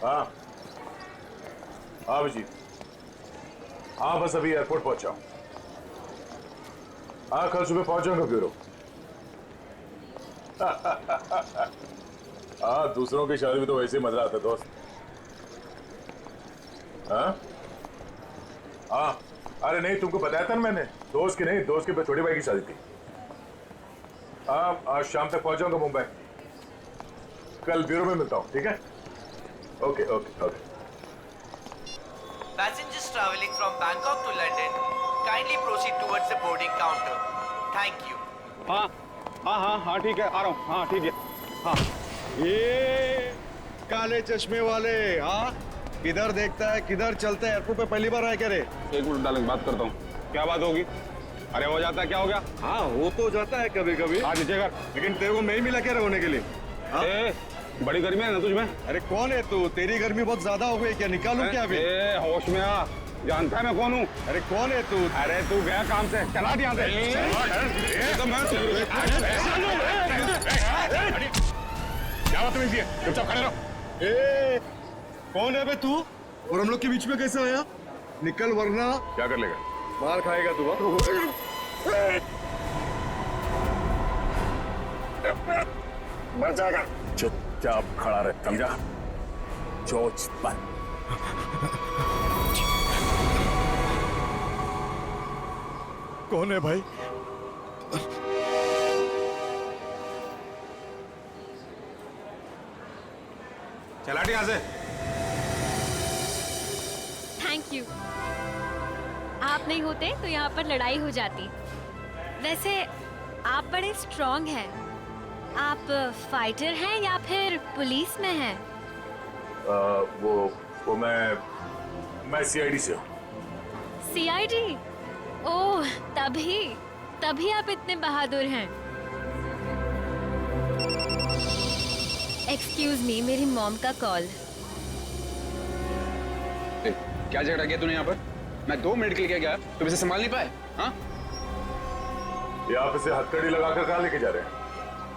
हाँ हाँ अभिजीत, हाँ बस अभी एयरपोर्ट पहुंचा हूं। हाँ कल सुबह पहुंच जाऊंगा ब्यूरो। हाँ दूसरों की शादी में तो वैसे ही मजा आता है दोस्त। हाँ हाँ अरे नहीं, तुमको बताया था ना मैंने, दोस्त की नहीं, दोस्त के छोटे भाई की शादी थी। हाँ आज शाम तक पहुंच जाऊंगा मुंबई। कल ब्यूरो में मिलता हूँ, ठीक है? Okay okay okay. Passengers traveling from Bangkok to London, kindly proceed towards the boarding counter. Thank you. हाँ हाँ हाँ हाँ ठीक है, आ रहा हूँ। हाँ ठीक है। हाँ ये काले चश्मे वाले, हाँ किधर देखता है किधर चलता है? एयरपोर्ट पे पहली बार आया क्या रे? एक मिनट डालेंगे, बात करता हूँ। क्या बात होगी? अरे हो जाता है, क्या हो गया? हाँ हो तो जाता है कभी कभी। हाँ नीचे कर। लेकिन तेरे को मैं ही मिला क्या होने के लिए? हाँ? बड़ी गर्मी है ना तुझ में? अरे कौन है तू? तेरी गर्मी बहुत ज्यादा हो गई क्या? निकालूं क्या अभी? होश में आ, जानता है मैं कौन हूँ? अरे कौन है तू? अरे तू गया काम से, चला यहाँ से। क्या बात है? चुपचाप खड़े रहो। कौन है बे तू? और हम लोग के बीच में कैसे आया? निकल वरना क्या कर लेगा? मार खाएगा तू। मर जाएगा। चुपचाप खड़ा रहे, समझा? चोच पर। कौन है भाई? चला यहाँ से। Thank you. आप नहीं होते तो यहाँ पर लड़ाई हो जाती। वैसे आप बड़े स्ट्रॉन्ग हैं। आप फाइटर हैं या फिर पुलिस में हैं? वो मैं सीआईडी से हूँ। सीआईडी? ओह तभी आप इतने बहादुर हैं। एक्सक्यूज मी, मेरी मॉम का कॉल। क्या झगड़ा किया तूने यहाँ पर? मैं 2 मिनट के लिए गया, तुम इसे संभाल नहीं पाए? हाँ ये आप इसे हथकड़ी लगाकर कहाँ लेके जा रहे हैं?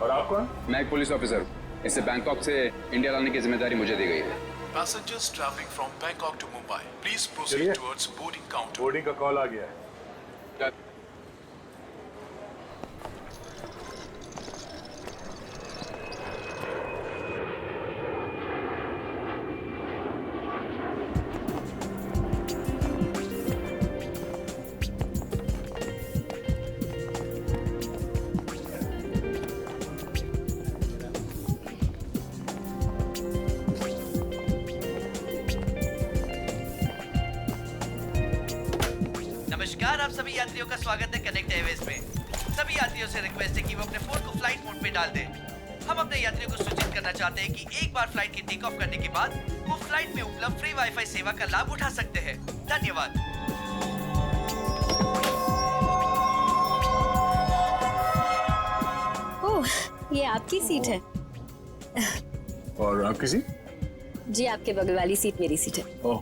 और आप कौन? मैं एक पुलिस ऑफिसर हूँ। इसे बैंकॉक से इंडिया लाने की जिम्मेदारी मुझे दी गई है। Passengers traveling from Bangkok to Mumbai, please proceed चलिए। towards boarding counter. बोर्डिंग का कॉल आ गया है। नमस्कार, आप सभी यात्रियों का स्वागत है कनेक्ट एयरवेज में। सभी यात्रियों से रिक्वेस्ट है कि वो अपने फोन को फ्लाइट मोड पे डाल दें। हम अपने यात्रियों को सूचित करना चाहते हैं कि एक बार फ्लाइट की टेक ऑफ करने के बाद वो फ्लाइट में उपलब्ध फ्री वाईफाई सेवा का लाभ उठा सकते हैं। धन्यवाद। ओह, ये आपकी सीट है। और आपकी सीट? जी, आपके बगल वाली सीट मेरी सीट है। ओह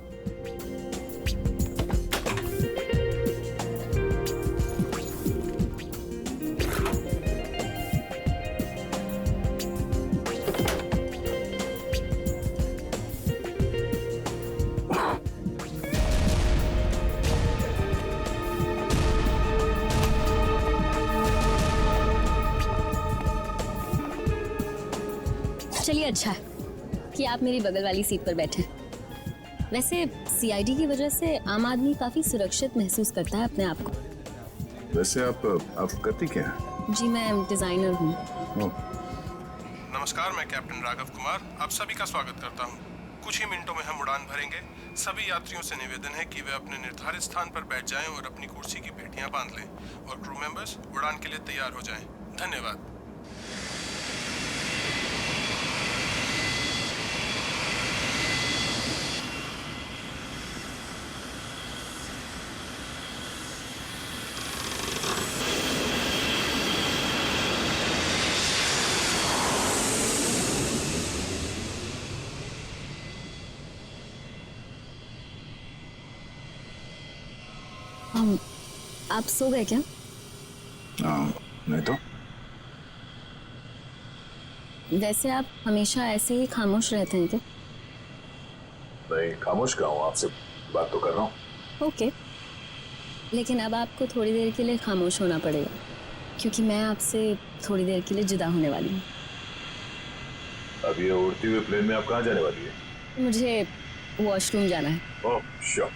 चलिए, अच्छा है कि आप मेरी बगल वाली सीट पर बैठे। वैसे सीआईडी की वजह से आम आदमी काफी सुरक्षित महसूस करता है अपने आप को। वैसे आप करती क्या है? जी, मैं डिजाइनर हूँ। नमस्कार, मैं कैप्टन राघव कुमार आप सभी का स्वागत करता हूं। कुछ ही मिनटों में हम उड़ान भरेंगे। सभी यात्रियों से निवेदन है कि वे अपने निर्धारित स्थान पर बैठ जाएं और अपनी कुर्सी की पेटियां बांध लें और क्रू मेंबर्स उड़ान के लिए तैयार हो जाएं। धन्यवाद। आप सो गए क्या? हाँ नहीं तो। वैसे आप हमेशा ऐसे ही खामोश रहते हैं क्या? नहीं, खामोश कहाँ हूँ, आपसे बात तो कर रहा हूँ। ओके, लेकिन अब आपको थोड़ी देर के लिए खामोश होना पड़ेगा क्योंकि मैं आपसे थोड़ी देर के लिए जुदा होने वाली हूँ। अब ये उड़ती हुई प्लेन में आप कहाँ जाने वाली है? मुझे वॉशरूम जाना है। Oh sure.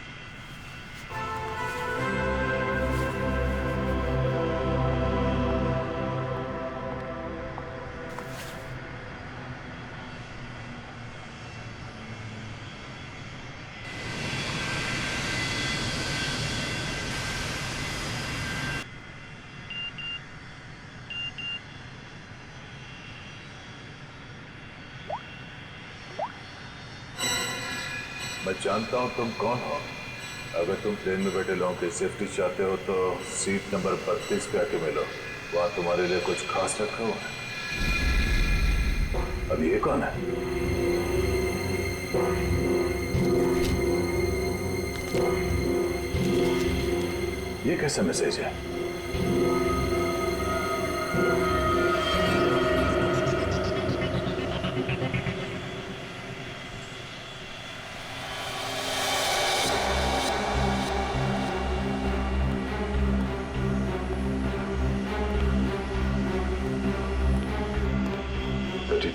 मैं जानता हूँ तुम कौन हो। अगर तुम प्लेन में बैठे लोगों की सेफ्टी चाहते हो तो सीट नंबर 32 पे आके मिलो, वहां तुम्हारे लिए कुछ खास रखा हुआ है। अब ये कौन है? ये कैसा मैसेज है?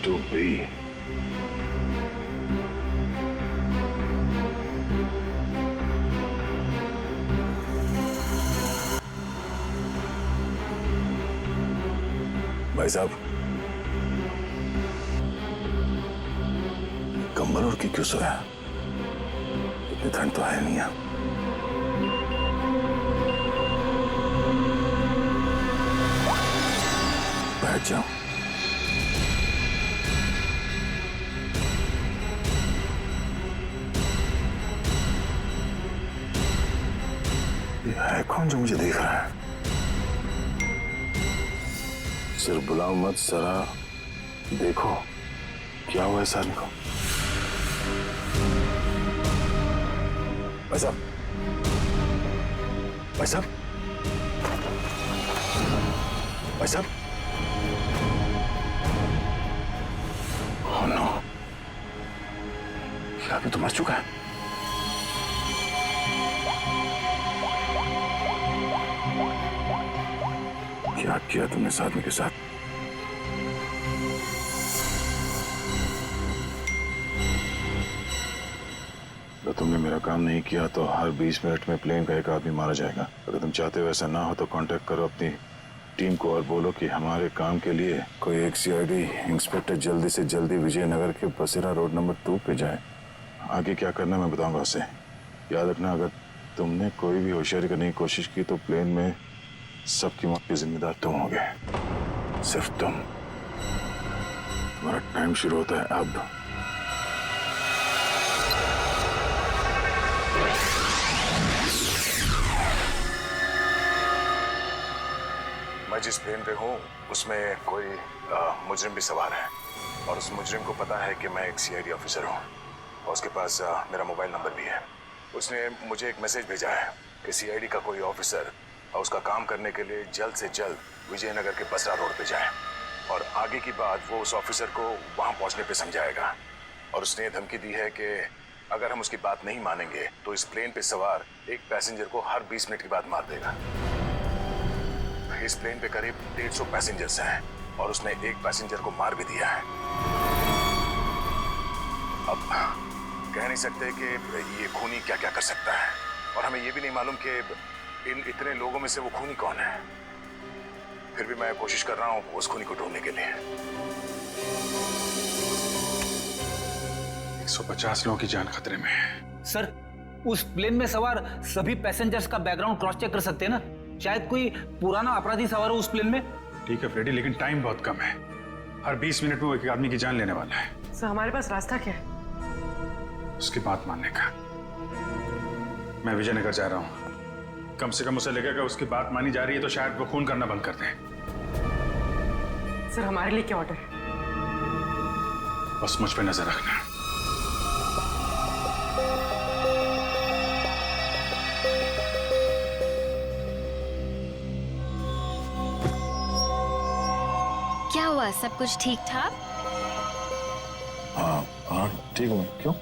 To be. भाई साहब, कंबल ओढ़ के क्यों सोया? इतनी ठंड तो है नहीं है। बैठ जाओ। है कौन जो मुझे देख रहा है? सिर्फ बुलाओ मत, जरा देखो क्या हुआ है साली को। भाई साहब, भाई साहब, भाई साहब। ओह नो, क्या अभी तो मर चुका है? क्या किया तुमने इस आदमी के साथ? अगर तुमने मेरा काम नहीं किया तो हर 20 मिनट में प्लेन का एक आदमी मारा जाएगा। अगर तुम चाहते हो ऐसा ना हो तो कांटेक्ट करो अपनी टीम को और बोलो कि हमारे काम के लिए कोई एक सीआईडी इंस्पेक्टर जल्दी से जल्दी विजयनगर के बसेरा रोड नंबर 2 पे जाए। आगे क्या करना मैं बताऊंगा उसे। याद रखना, अगर तुमने कोई भी होशियारी करने की कोशिश की तो प्लेन में सबकी मौत के जिम्मेदार तुम होगे, सिर्फ तुम। तुम्हारा टाइम शुरू होता है अब। मैं जिस प्लेन पे हूँ उसमें कोई मुजरिम भी सवार है और उस मुजरिम को पता है कि मैं एक सीआईडी ऑफिसर हूँ और उसके पास मेरा मोबाइल नंबर भी है। उसने मुझे एक मैसेज भेजा है कि सीआईडी का कोई ऑफिसर और उसका काम करने के लिए जल्द से जल्द विजयनगर के बसरा रोड पे जाए और आगे की बात वो उस ऑफिसर को वहां पहुंचने पे समझाएगा। और उसने ये धमकी दी है कि अगर हम उसकी बात नहीं मानेंगे तो इस प्लेन पे सवार एक पैसेंजर को हर 20 मिनट के बाद मार देगा। इस प्लेन पे करीब 150 पैसेंजर्स हैं और उसने एक पैसेंजर को मार भी दिया है। अब कह नहीं सकते कि ये खूनी क्या क्या कर सकता है और हमें ये भी नहीं मालूम कि इन इतने लोगों में से वो खूनी कौन है। फिर भी मैं कोशिश कर रहा हूँ उस खूनी को ढूंढने के लिए। 150 लोगों की जान खतरे में है। सर, उस प्लेन में सवार सभी पैसेंजर्स का बैकग्राउंड क्रॉस चेक कर सकते हैं ना? शायद कोई पुराना अपराधी सवार हो उस प्लेन में। ठीक है फ्रेडी, लेकिन टाइम बहुत कम है। हर 20 मिनट में वो एक आदमी की जान लेने वाला है। सर, हमारे पास रास्ता क्या है? उसकी बात मानने का। मैं विजयनगर जा रहा हूँ। कम से कम उसे लगेगा उसकी बात मानी जा रही है तो शायद वो खून करना बंद कर दें। सर, हमारे लिए क्या ऑर्डर है? बस मुझ पे नजर रखना। क्या हुआ, सब कुछ ठीक ठाक? हाँ हाँ ठीक हूँ। क्यों?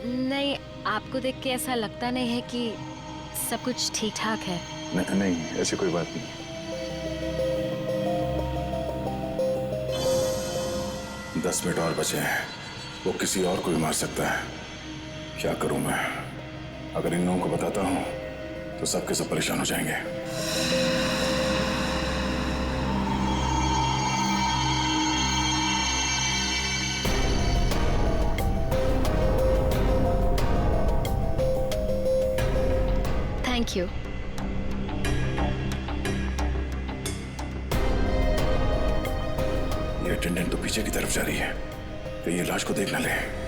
नहीं, आपको देख के ऐसा लगता नहीं है कि सब कुछ ठीक ठाक है। नहीं, ऐसी कोई बात नहीं। 10 मिनट और बचे हैं। वो किसी और को भी मार सकता है। क्या करूं मैं? अगर इन लोगों को बताता हूं तो सबके सब परेशान हो जाएंगे। Thank you. ये अटेंडेंट तो पीछे की तरफ जा रही है, कहीं ये लाश को देख ना ले।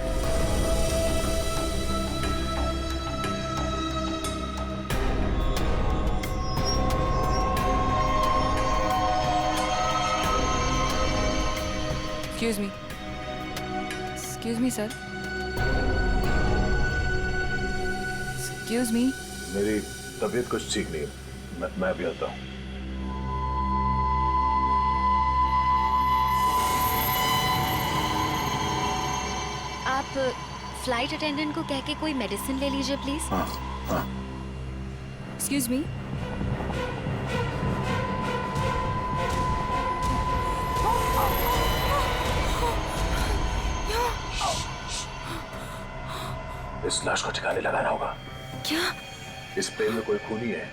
Excuse me, sir. Excuse me. मेरी तबीयत कुछ ठीक नहीं है, मैं अभी आता हूँ। आप फ्लाइट अटेंडेंट को कह के कोई मेडिसिन ले लीजिए प्लीज। हाँ। Excuse me. इस लाश को ठिकाने लगाना होगा। क्या? इस प्लेन में कोई खूनी है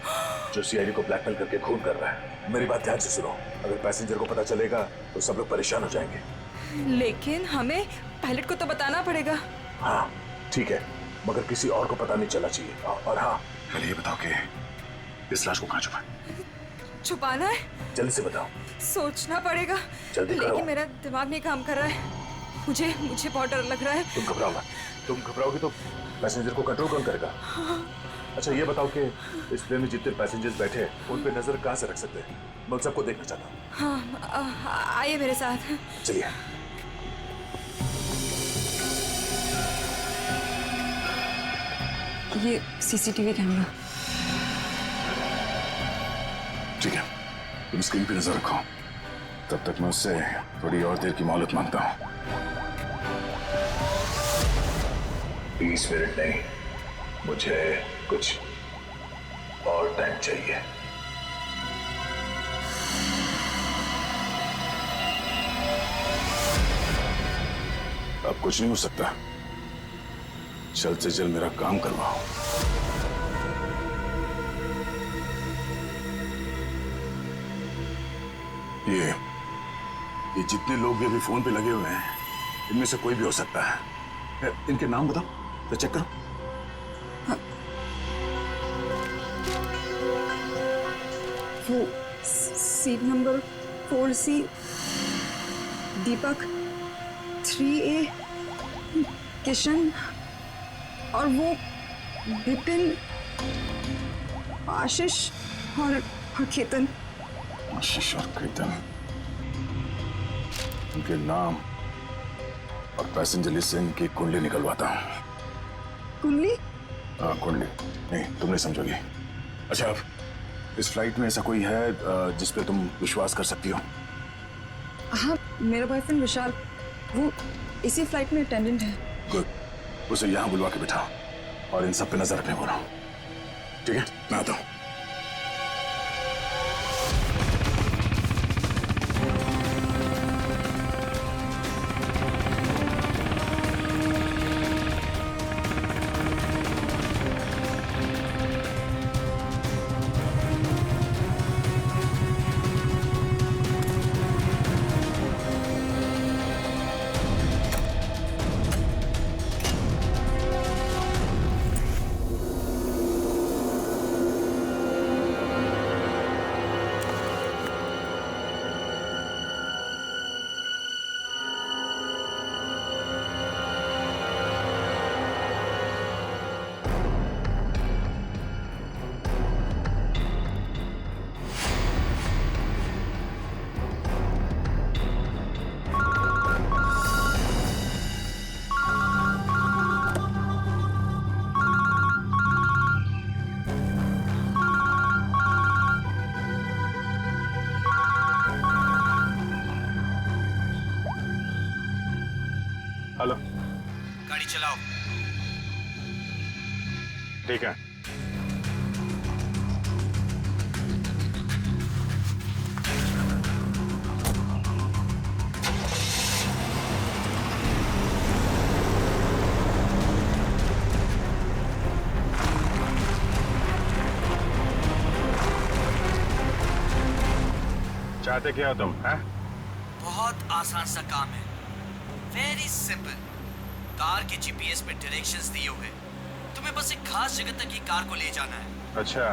जो सीआईडी को ब्लैकमेल करके खून कर रहा है। मेरी बात ध्यान से सुनो, अगर पैसेंजर को पता चलेगा तो सब लोग परेशान हो जाएंगे। लेकिन हमें पायलट को तो बताना पड़ेगा। हाँ ठीक है, मगर किसी और को पता नहीं चलना चाहिए। और हाँ, पहले ये बताओ कि इस लाश को कहाँ छुपाना है? जल्दी से बताओ। सोचना पड़ेगा। जल्दी करो। लेकिन मेरा दिमाग नहीं काम कर रहा है। मुझे बहुत डर लग रहा है। तुम घबराओ मत। तुम घबराओगे तो पैसेंजर को कंट्रोल कौन करेगा? अच्छा ये बताओ कि इस प्लेन में जितने पैसेंजर्स बैठे हैं उन पे नजर कहाँ से रख सकते हैं? मैं उन सबको देखना चाहता हूँ। हाँ, आइए मेरे साथ। चलिए। ये सीसीटीवी कैमरा। ठीक है, तुम स्क्रीन पे नजर रखो, तब तक मैं उससे थोड़ी और देर की मोहलत मांगता हूँ। 20 मिनट नहीं, मुझे कुछ और टाइम चाहिए। अब कुछ नहीं हो सकता, जल्द से जल्द मेरा काम करवाओ। ये जितने लोग भी अभी फोन पे लगे हुए हैं, इनमें से कोई भी हो सकता है। इनके नाम बताओ तो चेक करो। वो सीट नंबर 4C, दीपक 3A, किशन और वो विपिन, आशीष और केतन। आशीष और केतन, उनके नाम और पैसेंजर लिस्ट से इनकी कुंडली निकलवाता हूँ। कुंडली? हाँ कुंडली, नहीं तुम नहीं समझोगी। अच्छा अब इस फ्लाइट में ऐसा कोई है जिस पे तुम विश्वास कर सकती हो? हाँ, मेरा बॉयफ्रेंड विशाल, वो इसी फ्लाइट में अटेंडेंट है। गुड, उसे यहाँ बुलवा के बिठाओ और इन सब पे नजर रखने बोलो। ठीक है, मैं आता हूँ। गाड़ी चलाओ। ठीक है। चाहते क्या हो तुम, हैं? बहुत आसान सा काम है, वेरी सिंपल। कार के जीपीएस में डायरेक्शंस दिए हुए, तुम्हें बस एक खास जगह तक ये कार को ले जाना है। अच्छा,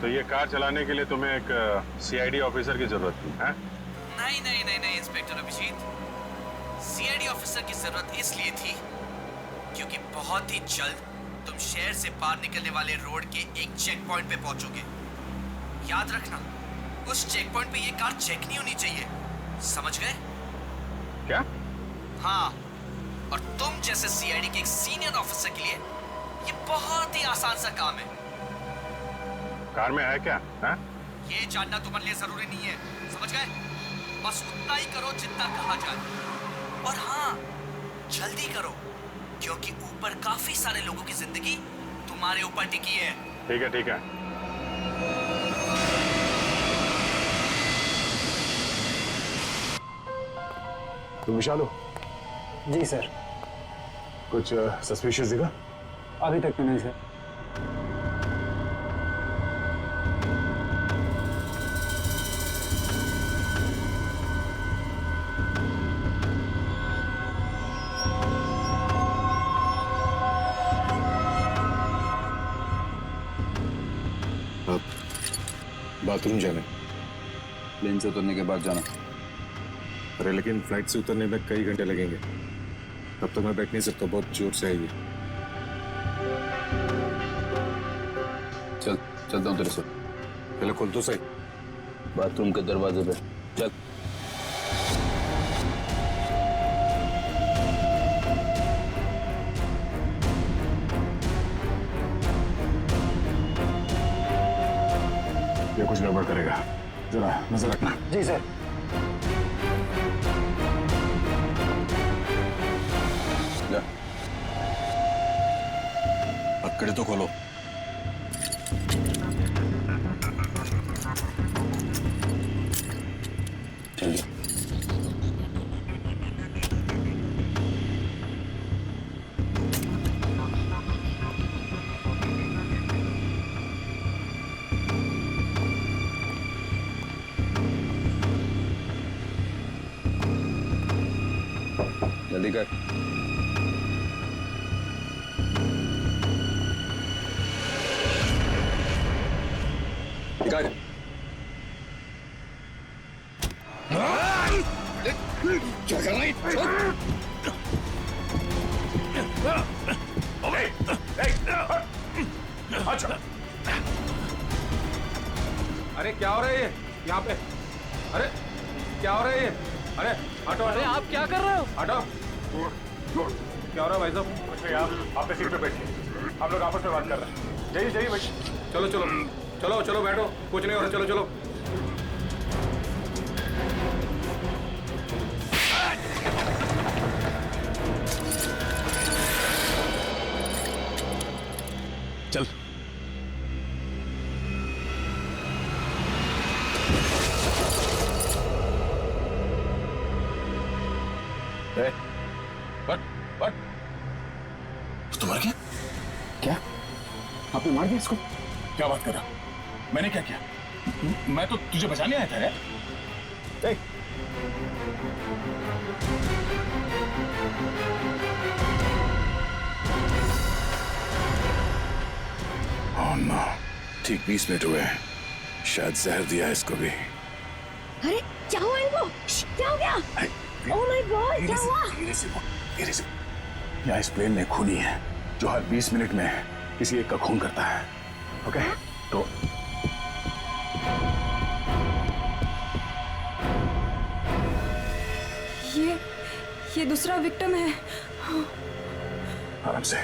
तो ये कार चलाने के लिए तुम्हें एक सीआईडी ऑफिसर की जरूरत थी, हैं? नहीं नहीं नहीं नहीं इंस्पेक्टर अभिजीत, सीआईडी ऑफिसर की जरूरत इसलिए थी क्योंकि बहुत ही जल्द तुम शहर से बाहर निकलने वाले रोड के एक चेक पॉइंट पे पहुंचोगे। याद रखना, उस चेक पॉइंट पे ये कार चेक नहीं होनी चाहिए, समझ गए? क्या? हाँ, और तुम जैसे सीआईडी के एक सीनियर ऑफिसर के लिए ये बहुत ही आसान सा काम है। कार में है क्या, हैं? ये जानना तुम्हारे लिए जरूरी नहीं है, समझ गए? बस उतना ही करो जितना कहा जाए, और हाँ, जल्दी करो क्योंकि ऊपर काफी सारे लोगों की जिंदगी तुम्हारे ऊपर टिकी है। ठीक है, ठीक है। तुम विशाल हो? जी सर। कुछ सस्पिशियस दिखा? अभी तक तो नहीं सर। अब बाथरूम जाने। प्लेन से उतरने के बाद जाना। अरे लेकिन फ्लाइट से उतरने में कई घंटे लगेंगे, तब तक मैं बैठ नहीं सकता, बहुत जोर से आएगी। चलता हूँ तेरे से। पहले खोल तो सही। बाथरूम के दरवाजे पे चल। ये कुछ गड़बड़ करेगा, जरा नजर रखना। जी सर। पकड़े तो खोलो। चलिए। जल्दी कर। निकाल। क्या कर रही? अच्छा। अरे क्या हो रहा है ये यहाँ पे? अरे क्या हो रहा है ये? अरे हटो। अरे आप क्या कर रहे हो? हटो। क्या हो रहा है भाई साहब? कुछ नहीं, आप अपने सीट पे बैठिए, हम लोग आपस में बात कर रहे हैं। जाइए जाइए भाई। चलो चलो चलो चलो बैठो, कुछ नहीं हो रहा, चलो चलो। चल। बट तो मर गया? क्या? आपने मार दिया इसको? क्या बात कर रहा? मैंने क्या किया? मैं तो तुझे बचाने आया था यार। Oh no, ठीक 20 मिनट हुए हैं, शायद जहर दिया है इसको भी। अरे क्या हुआ इनको? क्या हो गया? ओह माय गॉड, क्या हुआ? धीरे से। यहाँ इस प्लेन में खूनी है जो हर 20 मिनट में किसी एक का खून करता है। ओके? तो ये दूसरा विक्टिम है। आराम से।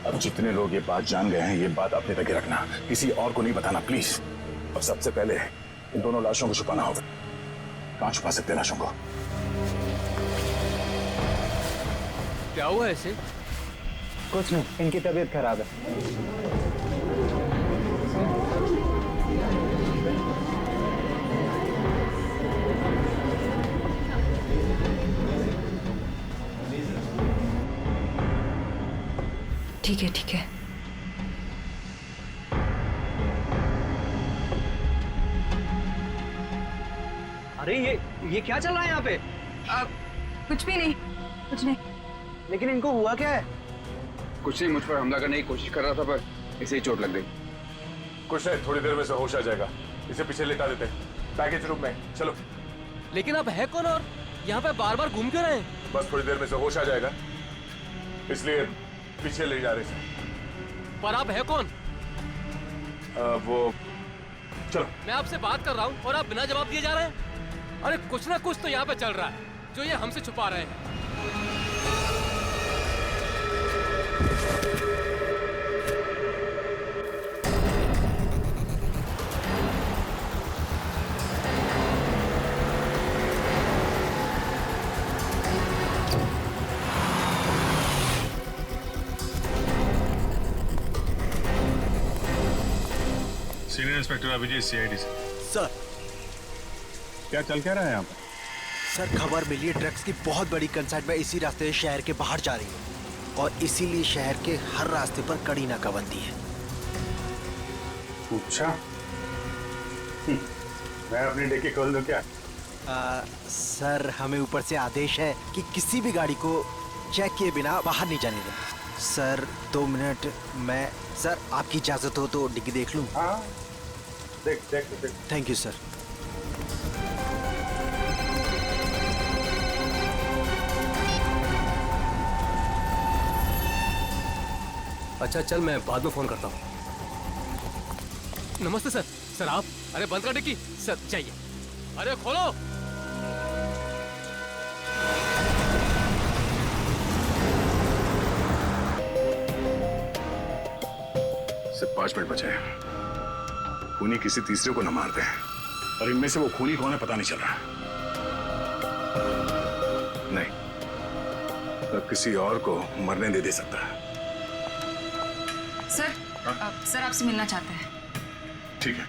अब जितने लोग ये बात जान गए हैं, ये बात अपने तक ही रखना, किसी और को नहीं बताना प्लीज। और सबसे पहले इन दोनों लाशों को छुपाना होगा। कहाँ छुपा सकते हैं लाशों को? क्या हुआ ऐसे? कुछ नहीं, इनकी तबीयत खराब है। ठीक है ठीक है। अरे ये क्या चल रहा है यहाँ पे? कुछ भी नहीं, कुछ नहीं। लेकिन इनको हुआ क्या है? कुछ नहीं, मुझ पर हमला करने की कोशिश कर रहा था पर इसे ही चोट लग गई। कुछ नहीं, थोड़ी देर में से होश आ जाएगा। इसे पीछे लेटा देते हैं पैकेज रूम में। चलो। लेकिन आप है कौन और यहाँ पे बार बार घूम क्यों रहे हैं? बस थोड़ी देर में से होश आ जाएगा, इसलिए पीछे ले जा रहे थे। पर आप है कौन? वो चलो। मैं आपसे बात कर रहा हूँ और आप बिना जवाब दिए जा रहे हैं। अरे कुछ ना कुछ तो यहाँ पे चल रहा है जो ये हमसे छुपा रहे हैं। सीनियर इंस्पेक्टर अभिजीत, सीआईडी से। सर क्या चल क्या रहा है यहाँ पर? सर खबर मिली है ड्रग्स की बहुत बड़ी कंसाइनमेंट इसी रास्ते से शहर के बाहर जा रही है और इसीलिए शहर के हर रास्ते पर कड़ी नाकाबंदी है। अच्छा, मैं अपनी डिक्की खोल दूं क्या? सर हमें ऊपर से आदेश है कि किसी भी गाड़ी को चेक किए बिना बाहर नहीं जाने दें। सर 2 मिनट, मैं सर आपकी इजाजत हो तो डिग्गी देख लूं? हाँ देख। Thank you sir. अच्छा चल, मैं बाद में फोन करता हूँ। नमस्ते सर। सर आप? अरे बंद कर डिक्की। सर चाहिए। अरे खोलो। सिर्फ 5 मिनट बचे हैं। खूनी किसी तीसरे को न मारते हैं और इनमें से वो खूनी कौन है पता नहीं चल रहा। नहीं, तो किसी और को मरने दे सकता है। सर सर आपसे मिलना चाहते हैं। ठीक है।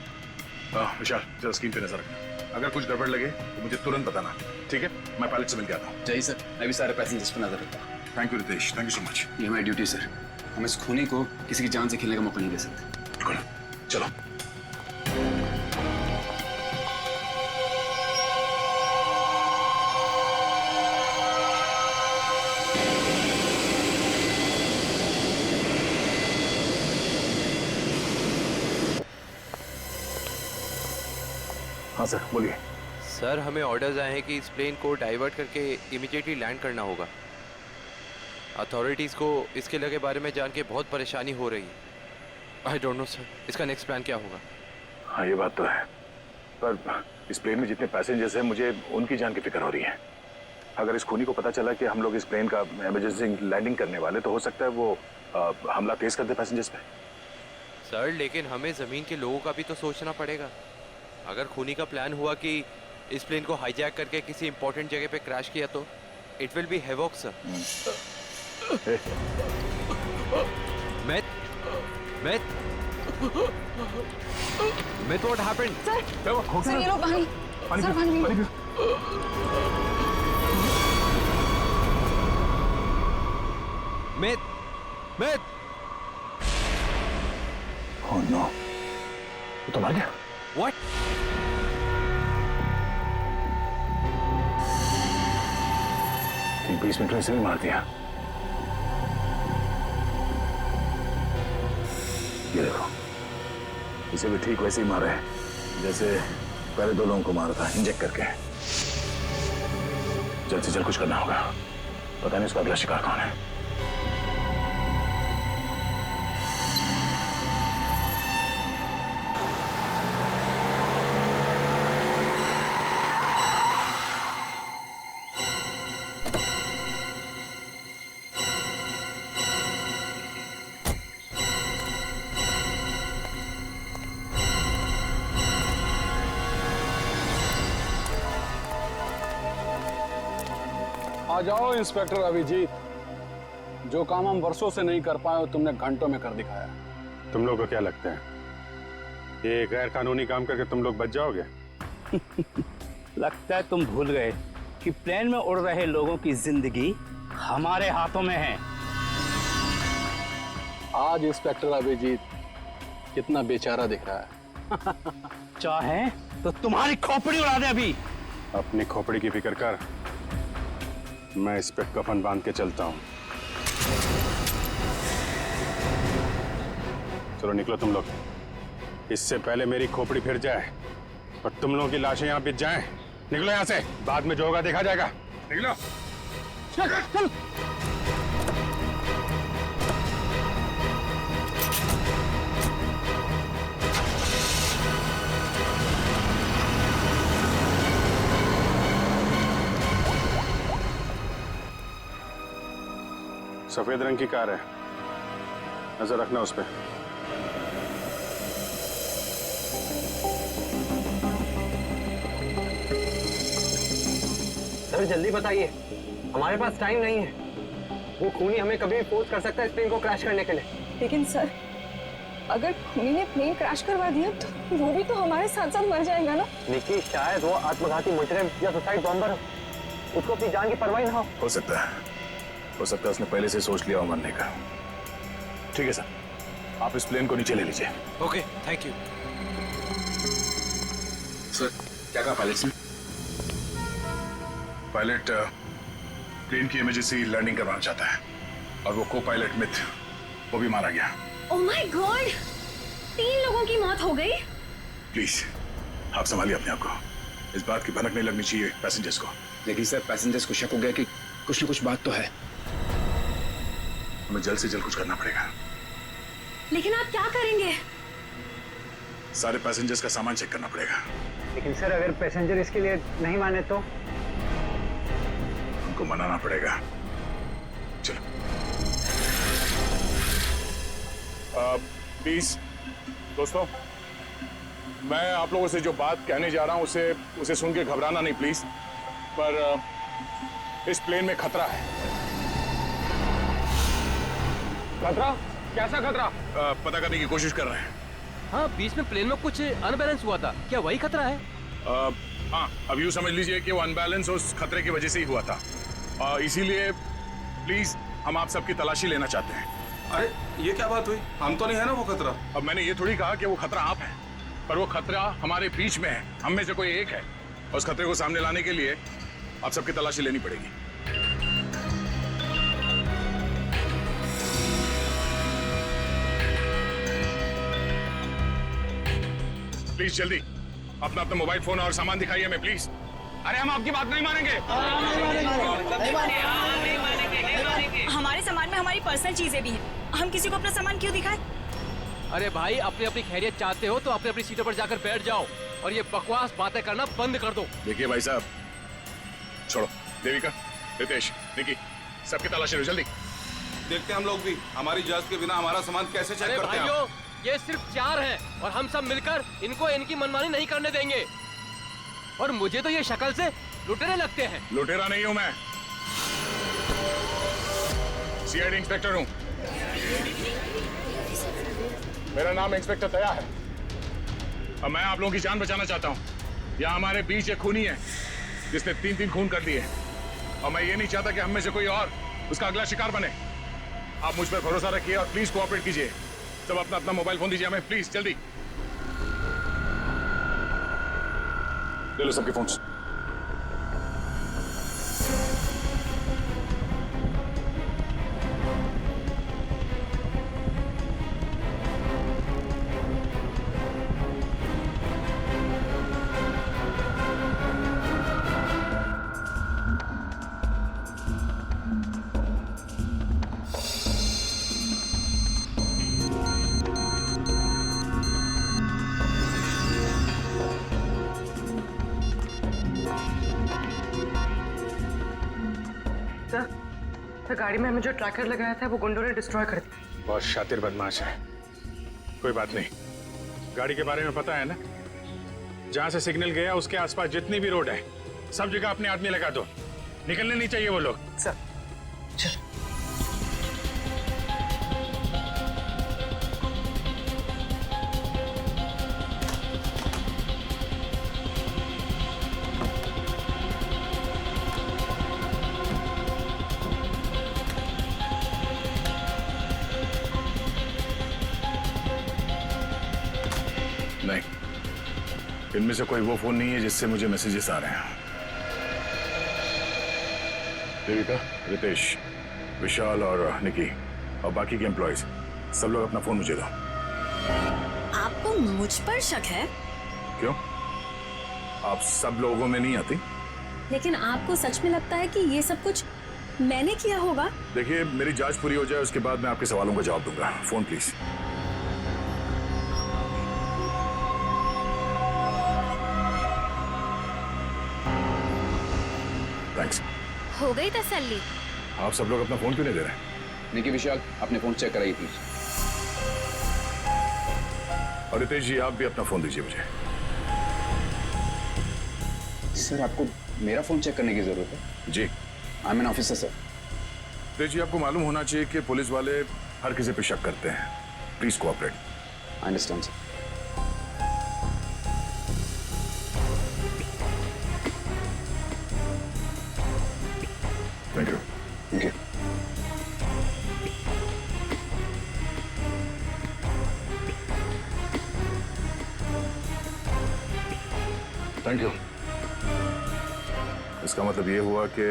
विशाल जरा स्क्रीन पे नजर रखना, अगर कुछ गड़बड़ लगे तो मुझे तुरंत बताना। ठीक है, मैं पायलट से मिल के आता हूँ। जय सर, मैं भी सारे पैसेंजर्स पर नजर रखता हूँ। Thank you Ritesh, thank you so much. ये हमारी ड्यूटी सर, हम इस खूनी को किसी की जान से खेलने का मौका नहीं दे सकते। चलो। हाँ सर बोलिए। सर हमें ऑर्डर्स आए हैं कि इस प्लेन को डाइवर्ट करके इमीडिएटली लैंड करना होगा। अथॉरिटीज़ को इसके लगे बारे में जान के बहुत परेशानी हो रही है। आई डोंट नो सर, इसका नेक्स्ट प्लान क्या होगा? हाँ ये बात तो है, पर इस प्लेन में जितने पैसेंजर्स हैं मुझे उनकी जान की फिक्र हो रही है। अगर इस खूनी को पता चला कि हम लोग इस प्लेन का इमरजेंसी लैंडिंग करने वाले तो हो सकता है वो हमला तेज कर दे पैसेंजर्स पे। सर लेकिन हमें ज़मीन के लोगों का भी तो सोचना पड़ेगा। अगर खूनी का प्लान हुआ कि इस प्लेन को हाईजैक करके किसी इंपॉर्टेंट जगह पे क्रैश किया तो it will be havoc sir. Myth, what happened? Sir ये लो पानी। सर पानी पियो। Myth. Oh no, वो तो मर गया। What? ठीक 20 मिनट में इसे भी मार दिया। ये देखो, इसे भी ठीक वैसे ही मारा है जैसे पहले 2 लोगों को मारा था, इंजेक्ट करके। जल्द से जल्द कुछ करना होगा, पता नहीं उसका अगला शिकार कौन है। आ जाओ इंस्पेक्टर अभिजीत, जो काम हम वर्षों से नहीं कर पाए तुमने घंटों में कर दिखाया। तुम लोग को क्या लगता है ये गैर कानूनी काम करके तुम लोग बच जाओगे? लगता है तुम भूल गए कि प्लेन में उड़ रहे लोगों की जिंदगी हमारे हाथों में है। आज इंस्पेक्टर अभिजीत कितना बेचारा दिख रहा है। चाहे तो तुम्हारी खोपड़ी उड़ा दे अभी। अपनी खोपड़ी की फिक्र कर, मैं इस पे कफन बांध के चलता हूँ। चलो निकलो तुम लोग, इससे पहले मेरी खोपड़ी फिर जाए और तुम लोगों की लाशें यहाँ बिछ जाएं। निकलो यहाँ से, बाद में जो होगा देखा जाएगा। निकलो। चल चल। सफेद रंग की कार है, नजर रखना उस पर। सर जल्दी बताइए, हमारे पास टाइम नहीं है। वो खूनी हमें कभी भी फोर्स कर सकता है इस प्लेन को क्रैश करने के लिए। लेकिन सर, अगर खूनी ने प्लेन क्रैश करवा दिया तो वो भी तो हमारे साथ साथ मर जाएगा ना। निकी, शायद वो आत्मघाती मुजरिम या सुसाइड बॉम्बर हो, उसको अपनी जान की परवाह ना हो सकता है उसने पहले से सोच लिया हो मरने का। ठीक है सर, आप इस प्लेन को नीचे ले लीजिए। Okay, thank you. सर क्या कहा पायलट ने? पायलट प्लेन की इमरजेंसी लैंडिंग करवाना चाहता है और वो को पायलट मिथ वो भी मारा गया। ओह माय गॉड, 3 लोगों की मौत हो गई। प्लीज आप संभालिए अपने आप को, इस बात की भनक नहीं लगनी चाहिए पैसेंजर्स को। लेकिन सर पैसेंजर्स को शक हो गया कि कुछ न कुछ बात तो है। हमें जल्द से जल्द कुछ करना पड़ेगा। लेकिन आप क्या करेंगे? सारे पैसेंजर्स का सामान चेक करना पड़ेगा। लेकिन सर अगर पैसेंजर इसके लिए नहीं माने तो? उनको मनाना पड़ेगा। चलो प्लीज दोस्तों, मैं आप लोगों से जो बात कहने जा रहा हूं उसे सुन के घबराना नहीं प्लीज। पर इस प्लेन में खतरा है। खतरा? कैसा खतरा? पता करने की कोशिश कर रहे हैं। हाँ, बीच में प्लेन में कुछ अनबैलेंस हुआ था, क्या वही खतरा है? हाँ, अब यूँ समझ लीजिए कि वो अनबैलेंस उस खतरे की वजह से ही हुआ था। इसीलिए प्लीज हम आप सबकी तलाशी लेना चाहते हैं। अरे ये क्या बात हुई? हम तो नहीं है ना वो खतरा। अब मैंने ये थोड़ी कहा कि वो खतरा आप है, पर वो खतरा हमारे बीच में है, हम में से कोई एक है। और उस खतरे को सामने लाने के लिए आप सबकी तलाशी लेनी पड़ेगी। प्लीज जल्दी अपना अपना मोबाइल फोन और सामान दिखाइए हमें प्लीज। अरे हम आपकी बात नहीं मानेंगे। हमारे सामान में हमारी पर्सनल चीजें भी हैं, हम किसी को अपना सामान क्यों दिखाएं? अरे भाई, अपनी अपनी खैरियत चाहते हो तो अपनी अपनी सीटों पर जाकर बैठ जाओ और ये बकवास बातें करना बंद कर दो। देखिए भाई साहब, छोड़ो। देविका, रितेश, निकी, सबकी तलाशी लो जल्दी। देखते हम लोग भी, हमारी इजाजत के बिना हमारा सामान कैसे चेक करते हैं? भाइयों, ये सिर्फ 4 हैं और हम सब मिलकर इनको इनकी मनमानी नहीं करने देंगे। और मुझे तो ये शक्ल से लुटेरे लगते हैं। लुटेरा नहीं हूं मैं, सीआईडी इंस्पेक्टर हूं। मेरा नाम इंस्पेक्टर दया है और मैं आप लोगों की जान बचाना चाहता हूं। यहाँ हमारे बीच एक खूनी है जिसने 3 खून कर दिए और मैं ये नहीं चाहता कि हम में से कोई और उसका अगला शिकार बने। आप मुझ पर भरोसा रखिए और प्लीज कोऑपरेट कीजिए। सब अपना अपना मोबाइल फोन दीजिए हमें प्लीज, जल्दी ले लो सबके फोन्स। सर, गाड़ी में हमें जो ट्रैकर लगाया था वो गुंडों ने डिस्ट्रॉय कर दिया। बहुत शातिर बदमाश है। कोई बात नहीं, गाड़ी के बारे में पता है ना? जहां से सिग्नल गया उसके आसपास जितनी भी रोड है सब जगह अपने आदमी लगा दो। निकलने नहीं चाहिए वो लोग। सर चलो। इनमें से कोई वो फोन नहीं है जिससे मुझे मैसेजेस आ रहे हैं। देविका, रितेश, विशाल और निकी और बाकी के एम्प्लॉयज सब लोग अपना फोन मुझे दो। आपको मुझ पर शक है? क्यों? आप सब लोगों में नहीं आती? लेकिन आपको सच में लगता है कि ये सब कुछ मैंने किया होगा? देखिए, मेरी जांच पूरी हो जाए उसके बाद मैं आपके सवालों का जवाब दूंगा। Phone please. थैंक्स। हो गई तसल्ली? आप सब लोग अपना फोन क्यों नहीं दे रहे? निकी, विशाल, अपने फोन चेक कराइए प्लीज। और रितेश जी, आप भी अपना फोन दीजिए मुझे। सर, आपको मेरा फोन चेक करने की जरूरत है? जी। I am an officer sir. Ritesh ji, आपको मालूम होना चाहिए कि पुलिस वाले हर किसी पे शक करते हैं। Please cooperate. I understand sir. Thank you. Thank you. Thank you. इसका मतलब ये हुआ कि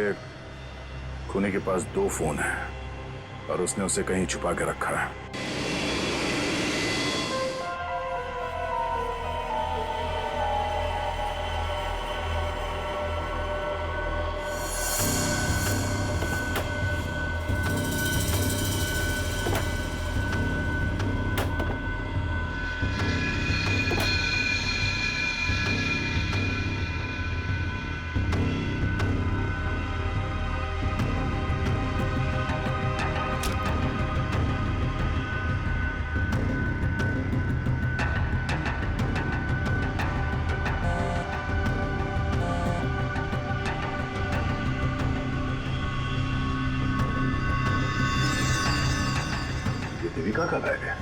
खूनी के पास 2 फोन हैं और उसने उसे कहीं छुपा के रखा है। देविका का बैग है।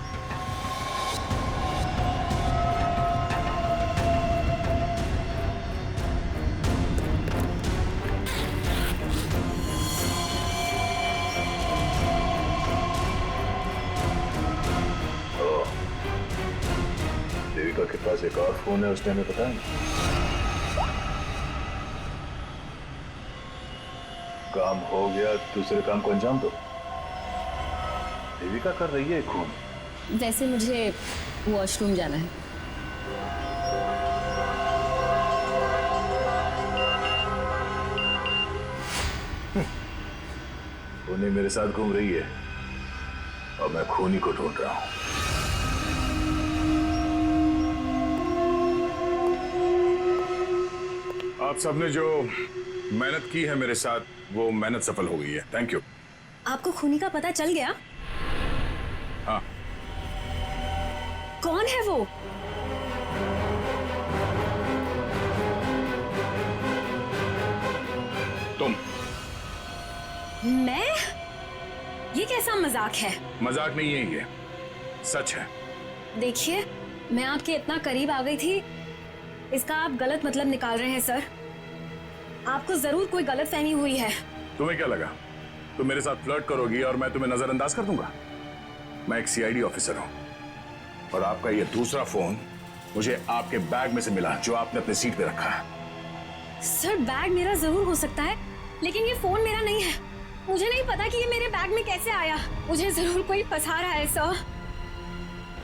देविका के पास एक और फोन है, उसने हमें बताया नहीं। काम हो गया, दूसरे काम को अंजाम दो। देविका कर रही है खून। वैसे मुझे वॉशरूम जाना है। खूनी मेरे साथ घूम रही है और मैं खूनी को ढूंढ रहा हूं। आप सबने जो मेहनत की है मेरे साथ, वो मेहनत सफल हो गई है। Thank you. आपको खूनी का पता चल गया? हाँ। कौन है वो? तुम। मैं? ये कैसा मजाक है? मजाक नहीं है, ये सच है। देखिए, मैं आपके इतना करीब आ गई थी, इसका आप गलत मतलब निकाल रहे हैं सर। आपको जरूर कोई गलतफहमी हुई है। तुम्हें क्या लगा तुम मेरे साथ फ्लर्ट करोगी और मैं तुम्हें नजरअंदाज कर दूंगा? मैं एक सीआईडी ऑफिसर हूं और आपका ये दूसरा फोन मुझे आपके बैग में से मिला, जो आपने अपने सीट पे रखा है। सर, बैग मेरा जरूर हो सकता है, लेकिन ये फोन मेरा नहीं है। मुझे नहीं पता कि ये मेरे बैग में कैसे आया। मुझे जरूर कोई फंसा रहा है सर।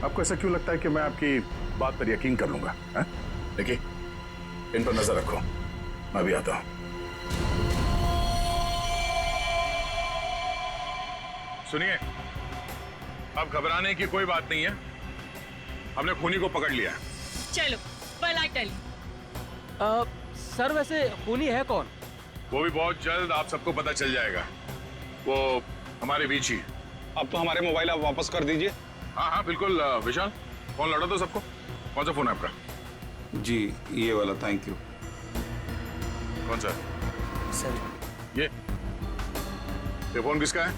आपको ऐसा क्यों लगता है कि मैं आपकी बात पर यकीन कर लूंगा? देखिए, इन पर नजर रखो, मैं भी आता हूं। सुनिए, अब घबराने की कोई बात नहीं है, हमने खूनी को पकड़ लिया। चलो, well I tell you। Sir, वैसे खूनी है कौन? वो भी बहुत जल्द आप सबको पता चल जाएगा। वो हमारे बीच ही। अब तो हमारे मोबाइल आप वापस कर दीजिए। हाँ हाँ बिल्कुल। विशाल, फोन लौटा दो सबको। कौन सा फोन है आपका? जी, ये वाला। Thank you. कौन सा? सर। ये फोन किसका है?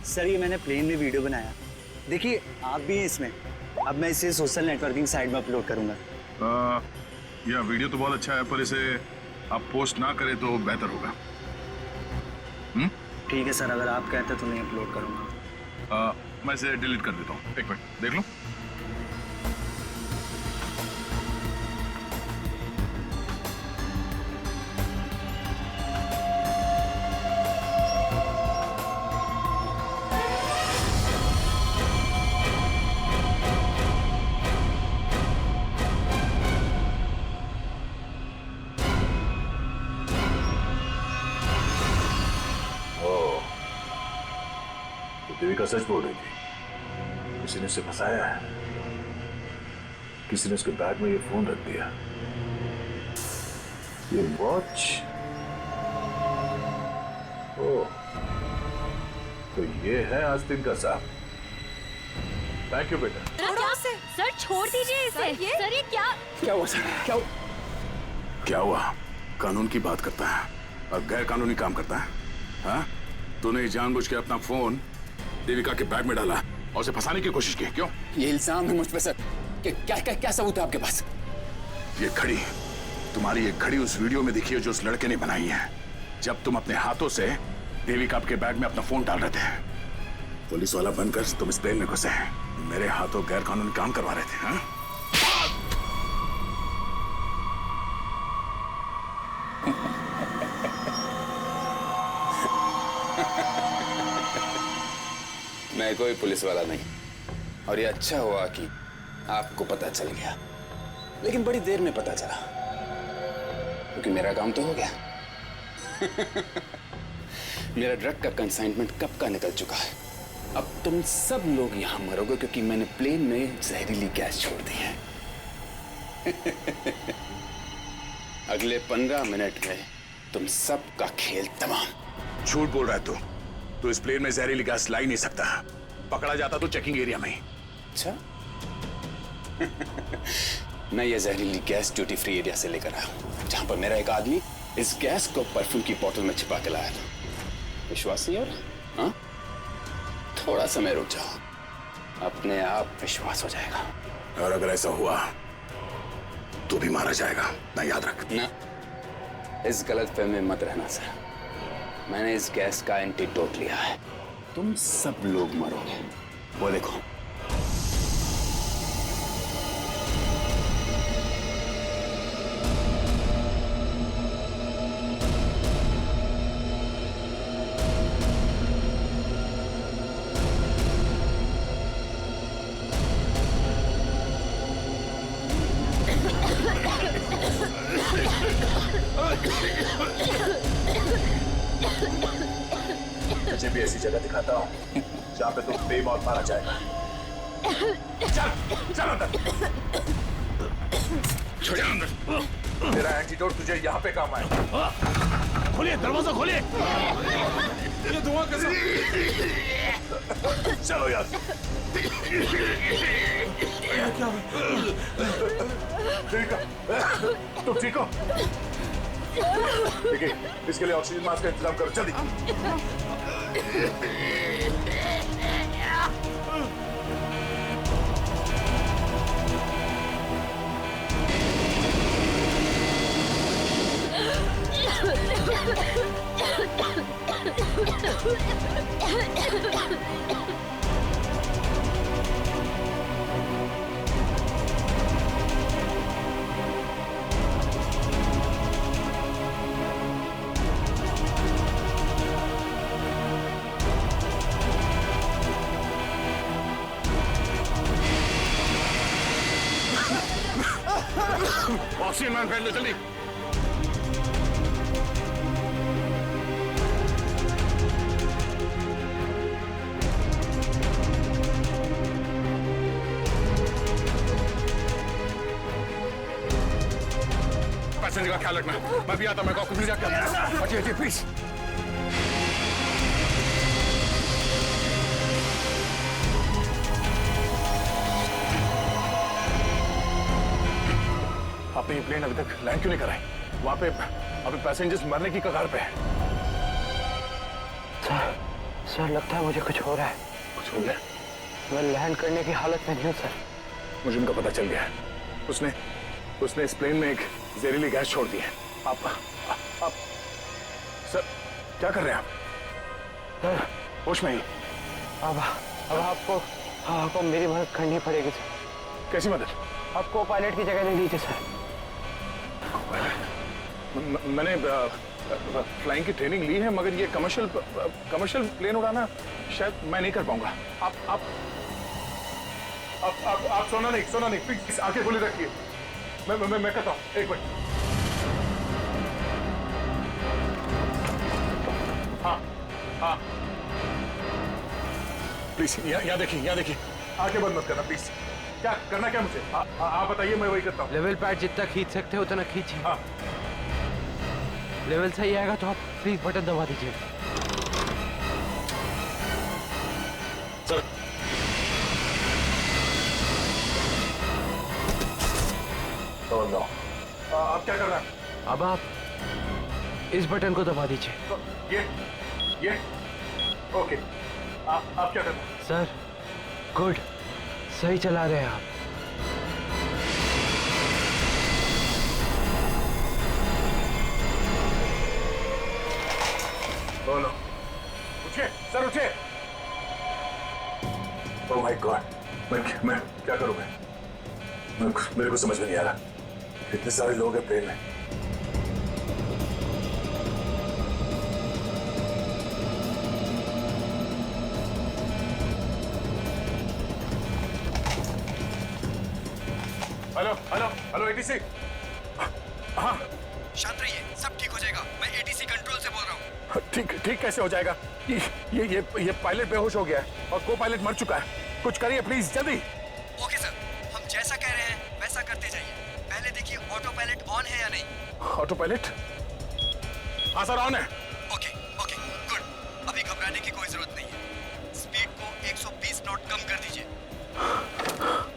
सर ये मैंने प्लेन में वीडियो बनाया। देखिए, आप भी हैं इसमें। अब मैं इसे सोशल नेटवर्किंग साइट में अपलोड करूंगा। यह वीडियो तो बहुत अच्छा है, पर इसे आप पोस्ट ना करें तो बेहतर होगा। ठीक है सर, अगर आप कहते तो मैं अपलोड करूंगा। मैं इसे डिलीट कर देता हूँ। एक मिनट देख लो। तो देविका सच बोल रही थी, किसी ने उसे फंसाया है, किसी ने उसके बैग में ये फोन रख दिया, ये वॉच। ओ, तो ये है आस्तीन का साहब। थैंक यू बेटा। क्या सर छोड़ दीजिए इसे। सर ये क्या हुआ सर? क्या हुआ? कानून की बात करता है और गैर कानूनी काम करता है। हाँ? तूने जानबूझ के अपना फोन देविका के बैग में डाला और उसे फंसाने की कोशिश की, क्यों? ये इल्जाम है मुझ पे सर। क्या सबूत है आपके पास? ये घड़ी, तुम्हारी ये घड़ी उस वीडियो में दिखी है जो उस लड़के ने बनाई है, जब तुम अपने हाथों से देविका के बैग में अपना फोन डाल रहे थे। पुलिस वाला बनकर तुम इस प्लेन में घुसे, मेरे हाथों गैर कानूनी काम करवा रहे थे। हाँ? मैं कोई पुलिस वाला नहीं, और ये अच्छा हुआ कि आपको पता चल गया, लेकिन बड़ी देर में पता चला, क्योंकि मेरा काम तो हो गया। मेरा ड्रग का कंसाइनमेंट कब का निकल चुका है। अब तुम सब लोग यहां मरोगे क्योंकि मैंने प्लेन में जहरीली गैस छोड़ दी है। अगले 15 मिनट में तुम सबका खेल तमाम। झूठ बोल रहा है तू इस प्लेन में जहरीली गैस ला ही नहीं सकता। पकड़ा जाता तो चेकिंग एरिया में ही। अच्छा। मैं ये जहरीली गैस ड्यूटी फ्री एरिया से लेकर आया हूं, जहां पर मेरा एक आदमी इस गैस को परफ्यूम की बोतल में छिपा के लाया था। विश्वास नहीं हो रहा? हाँ? थोड़ा समय रुक जाओ, अपने आप विश्वास हो जाएगा। और अगर ऐसा हुआ तो भी मारा जाएगा, ना याद रख। ना, इस गलतफहमी में मत रहना सर। मैंने इस गैस का एंटीडोट लिया है, तुम सब लोग मरोगे। वो देखो। मुझे भी ऐसी जगह दिखाता हूँ जहाँ पे तुम बेमौत मारा जाएगा। चल अंदर। छोड़िए अंदर। तेरा एंटीडोट तुझे यहाँ पे काम आएगा। खोलिए दरवाजा, खोलिए। ये धुआं कैसे? चलो यार। ठीक है, तुम ठीक हो? ठीक है, इसके लिए ऑक्सीजन मास्क का इंतजाम करो जल्दी। ऑक्सीजन मैन फैल लो जल्दी। पैसेंजर का ख्याल रखना। मैं भी आता, मैं ऑफिस जाकर। हटिए प्लीज। आपने ये प्लेन अभी तक लैंड क्यों नहीं कराई? वहां पे अभी पैसेंजर्स मरने की कगार पे है। सर लगता है मुझे कुछ हो रहा है। कुछ हो गया? मैं लैंड करने की हालत में नहीं हूँ सर। मुझे उनका पता चल गया है। उसने इस प्लेन में एक जहरीली गैस छोड़ दी है। आप सर क्या कर रहे हैं आप? सर होश में ही? अब आपको मेरी मदद करनी पड़ेगी सर। कैसी मदद? आपको पायलट की जगह ले लीजिए सर। मैंने फ्लाइंग की ट्रेनिंग ली है, मगर ये कमर्शियल प्लेन उड़ाना शायद मैं नहीं कर पाऊंगा। आप सोना नहीं प्लीज आंखें खुली रखिए। मैं करता हूँ, एक मिनट। हाँ प्लीज यहाँ देखिए, यहाँ देखिए, आके बंद मत करना प्लीज। क्या करना, क्या मुझे आप बताइए, मैं वही करता हूँ। लेवल पैड जितना खींच सकते हो उतना खींचिए। हाँ। लेवल सही आएगा तो आप प्लीज बटन दबा दीजिए। सर नो, आप क्या कर रहे हैं? अब आप इस बटन को दबा दीजिए। ये ओके। आप क्या कर रहे हैं? सर गुड, सही चला रहे हैं आप। बोलो, उठिए सर, उठिए। ओह माय गॉड, मैं क्या करूं? मेरे को समझ में नहीं आ रहा, इतने सारे लोग हैं प्लेन में। Hello hello hello, ATC. हाँ शांत रहिए, सब ठीक हो जाएगा। मैं एटीसी कंट्रोल से बोल रहा हूँ। ठीक कैसे हो जाएगा? ये पायलट बेहोश हो गया है और को पायलट मर चुका है। कुछ करिए प्लीज, जल्दी। ओके सर, हम जैसा कह रहे हैं वैसा करते जाइए। पहले देखिए ऑटो पायलट ऑन है या नहीं। Auto pilot? हाँ सर, ऑन है। Okay okay good. अभी घबराने की कोई जरूरत नहीं है। स्पीड को 120 नॉट कम कर दीजिए।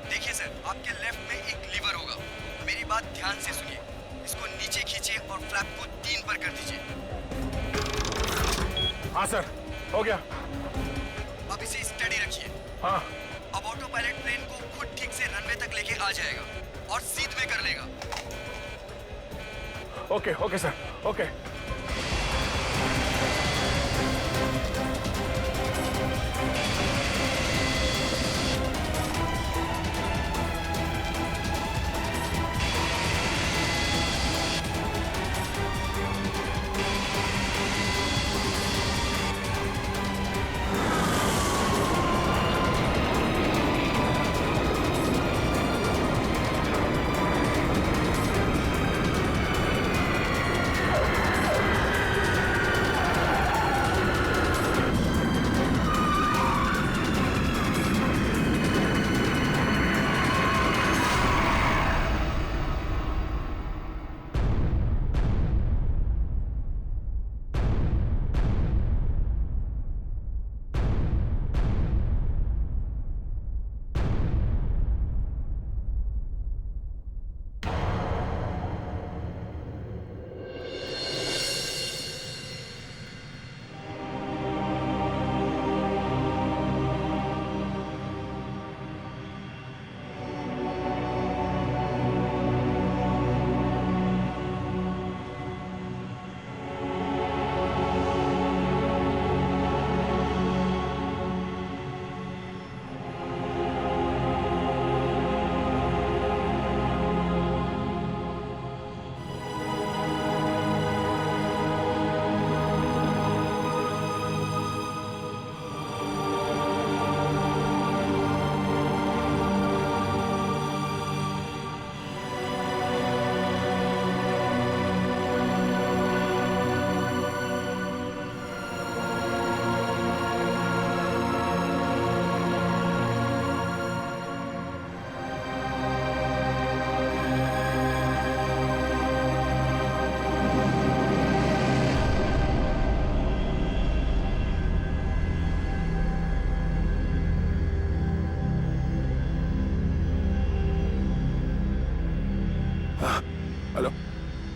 देखिए सर, आपके लेफ्ट में एक लीवर होगा। मेरी बात ध्यान से सुनिए। इसको नीचे खींचिए और फ्लैप को 3 पर कर दीजिए। हाँ सर, हो गया। अब इसे स्टडी रखिए। हाँ। अब ऑटो पायलट प्लेन को खुद ठीक से रनवे तक लेके आ जाएगा और सीध में कर लेगा। Okay okay sir, okay.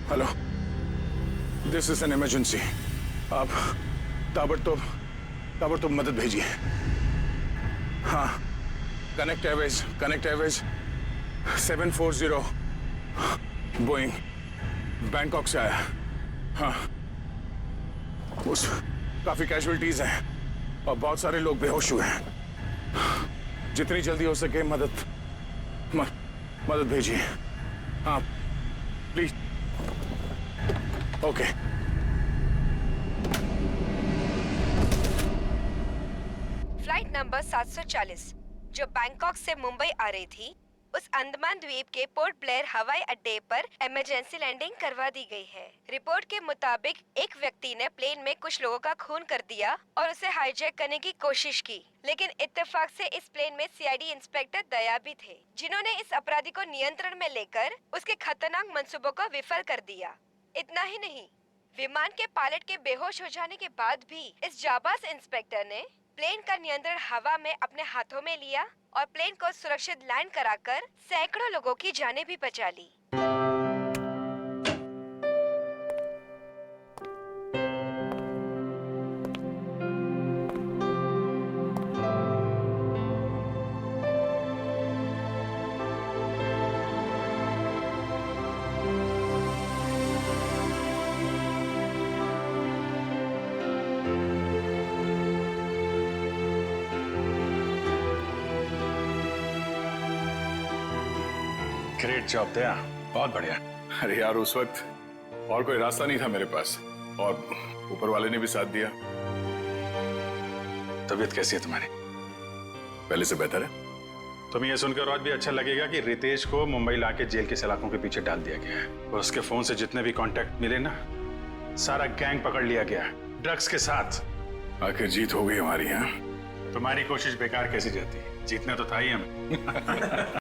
Hello, this is an emergency. आप ताबड़तोड़ मदद भेजिए। हाँ, कनेक्ट एयरवेज 740 बोइंग बैंकॉक से आया। हाँ, उस काफी कैजुअलिटीज हैं और बहुत सारे लोग बेहोश हुए हैं। जितनी जल्दी हो सके मदद भेजिए। हाँ प्लीज। ओके। फ्लाइट नंबर 740 जो बैंकॉक से मुंबई आ रही थी, उस अंडमान द्वीप के पोर्ट ब्लेयर हवाई अड्डे पर इमरजेंसी लैंडिंग करवा दी गई है। रिपोर्ट के मुताबिक एक व्यक्ति ने प्लेन में कुछ लोगों का खून कर दिया और उसे हाईजैक करने की कोशिश की, लेकिन इत्तेफाक से इस प्लेन में सीआईडी इंस्पेक्टर दया भी थे, जिन्होंने इस अपराधी को नियंत्रण में लेकर उसके खतरनाक मंसूबों को विफल कर दिया। इतना ही नहीं, विमान के पायलट के बेहोश हो जाने के बाद भी इस जाबाज इंस्पेक्टर ने प्लेन का नियंत्रण हवा में अपने हाथों में लिया और प्लेन को सुरक्षित लैंड कराकर सैकड़ों लोगों की जानें भी बचा ली। ग्रेट जॉब दया, बहुत बढ़िया। अरे यार उस वक्त और कोई रास्ता नहीं था मेरे पास और ऊपर वाले ने भी साथ दिया। तबीयत कैसी है तुम्हारी? पहले से बेहतर है। तुम्हें यह सुनकर और भी अच्छा लगेगा कि रितेश को मुंबई लाके जेल के सलाखों के पीछे डाल दिया गया है और उसके फोन से जितने भी कांटेक्ट मिले ना, सारा गैंग पकड़ लिया गया है ड्रग्स के साथ। आखिर जीत हो गई हमारी। यहाँ तुम्हारी कोशिश बेकार कैसी जाती? जीतना तो था ही हमें।